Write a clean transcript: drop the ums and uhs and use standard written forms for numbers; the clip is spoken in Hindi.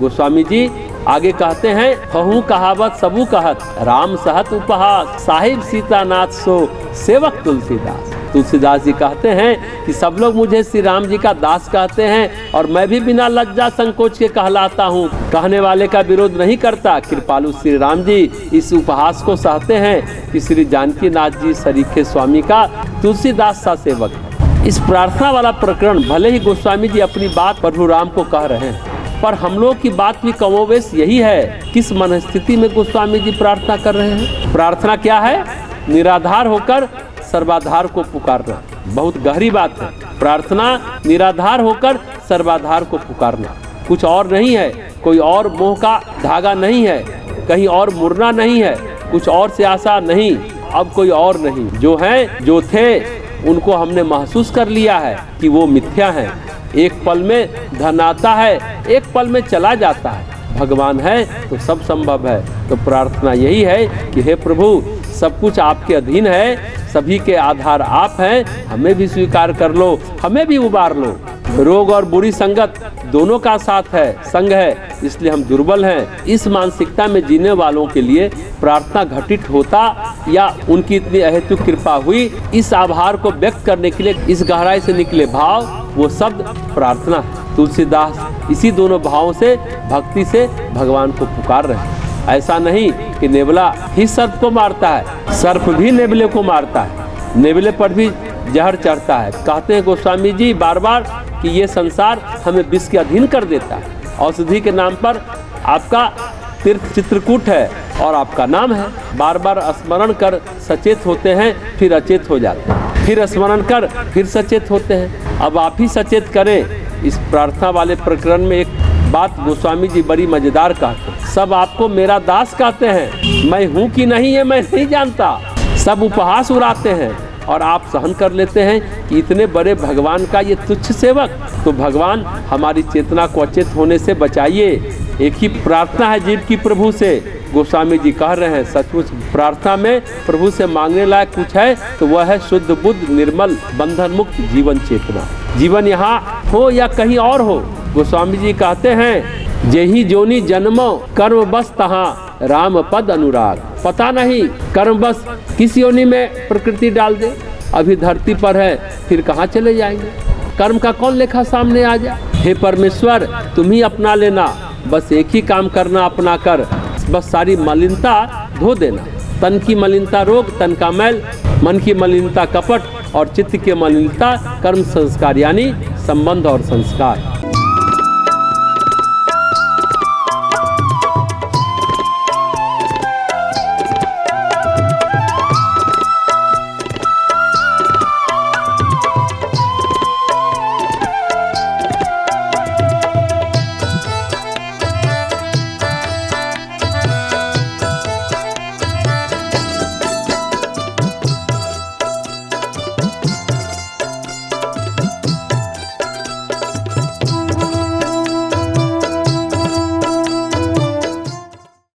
गोस्वामी जी आगे कहते हैं, कहूँ कहावत सबू कहत, राम सहत उपहास, साहिब सीतानाथ सो सेवक तुलसीदास। तुलसीदास जी कहते हैं कि सब लोग मुझे श्री राम जी का दास कहते हैं और मैं भी बिना लज्जा संकोच के कहलाता हूँ। कहने वाले का विरोध नहीं करता। कृपालु श्री राम जी इस उपहास को सहते हैं कि श्री जानकी नाथ जी सरीखे स्वामी का तुलसीदास सा सेवक है। इस प्रार्थना वाला प्रकरण भले ही गोस्वामी जी अपनी बात प्रभु राम को कह रहे हैं, पर हम लोग की बात भी कमोवेश यही है। किस मनस्थिति में गोस्वामी जी प्रार्थना कर रहे हैं? प्रार्थना क्या है? निराधार होकर सर्वाधार को पुकारना। बहुत गहरी बात है। प्रार्थना निराधार होकर सर्वाधार को पुकारना, कुछ और नहीं है। कोई और मोह का धागा नहीं है, कहीं और मुड़ना नहीं है, कुछ और से आशा नहीं, अब कोई और नहीं। जो हैं जो थे उनको हमने महसूस कर लिया है कि वो मिथ्या है। एक पल में धन आता है, एक पल में चला जाता है। भगवान है तो सब संभव है। तो प्रार्थना यही है कि हे प्रभु, सब कुछ आपके अधीन है, सभी के आधार आप हैं, हमें भी स्वीकार कर लो, हमें भी उबार लो। रोग और बुरी संगत दोनों का साथ है, संग है, इसलिए हम दुर्बल हैं। इस मानसिकता में जीने वालों के लिए प्रार्थना घटित होता या उनकी इतनी अहेतुक कृपा हुई, इस आभार को व्यक्त करने के लिए इस गहराई से निकले भाव, वो शब्द प्रार्थना है। तुलसीदास इसी दोनों भावों से, भक्ति से भगवान को पुकार रहे हैं। ऐसा नहीं कि नेवला ही सर्प को मारता है, सर्प भी नेवले को मारता है, नेवले पर भी जहर चढ़ता है। कहते हैं गोस्वामी जी बार बार कि ये संसार हमें विष के अधीन कर देता है। औषधि के नाम पर आपका तीर्थ चित्रकूट है और आपका नाम है। बार बार स्मरण कर सचेत होते हैं, फिर अचेत हो जाते हैं, फिर स्मरण कर फिर सचेत होते हैं। अब आप ही सचेत करें। इस प्रार्थना वाले प्रकरण में एक बात गोस्वामी जी बड़ी मजेदार कहते हैं, सब आपको मेरा दास कहते हैं, मैं हूँ कि नहीं है मैं नहीं जानता। सब उपहास उड़ाते हैं और आप सहन कर लेते हैं कि इतने बड़े भगवान का ये तुच्छ सेवक। तो भगवान हमारी चेतना को अचेत होने से बचाइए। एक ही प्रार्थना है जीव की प्रभु से। गोस्वामी जी कह रहे हैं सचमुच प्रार्थना में प्रभु से मांगने लायक कुछ है तो वह है शुद्ध बुद्ध निर्मल बंधन मुक्त जीवन चेतना। जीवन यहाँ हो या कहीं और हो, गोस्वामी जी कहते हैं, जेहि जोनि जन्मो कर्म बस तहाँ राम पद अनुराग। पता नहीं कर्म बस किस योनि में प्रकृति डाल दे। अभी धरती पर है, फिर कहाँ चले जाएंगे? कर्म का कौन लेखा सामने आ जाए? हे परमेश्वर, तुम ही अपना लेना, बस एक ही काम करना अपना कर, बस सारी मलिनता धो देना। तन की मलिनता रोग, तन का मैल, मन की मलिनता कपट और चित्त की मलिनता कर्म संस्कार यानी संबंध और संस्कार।